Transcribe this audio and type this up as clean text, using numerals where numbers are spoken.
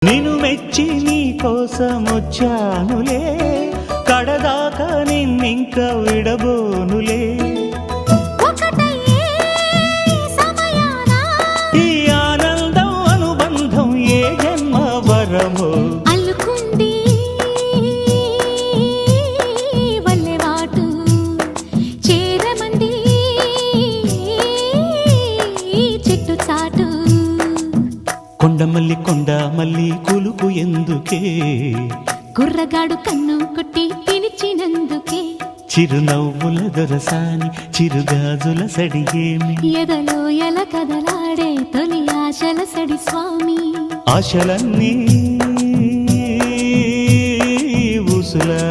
నిన్ను మెచ్చి నీ కోసం వచ్చానులే, కడదాకా నిన్నింక విడబోనులే. ఈ ఆనందం అనుబంధం ఏ జన్మ వరమో అల్లుకుంది వల్లెవాటు చేరమంది చెట్టు చాటు. కొండ మల్లి కులుకు ఎందుకే, కుర్రగాడు కన్ను కొట్టి పిలిచినందుకే. చిరునవ్వుల దొరసాని చిరుగాజుల సడిగేమి, ఎదలో ఎల కదలాడే తొలి ఆశల సడి స్వామి. ఆశలన్నీ ఊసులా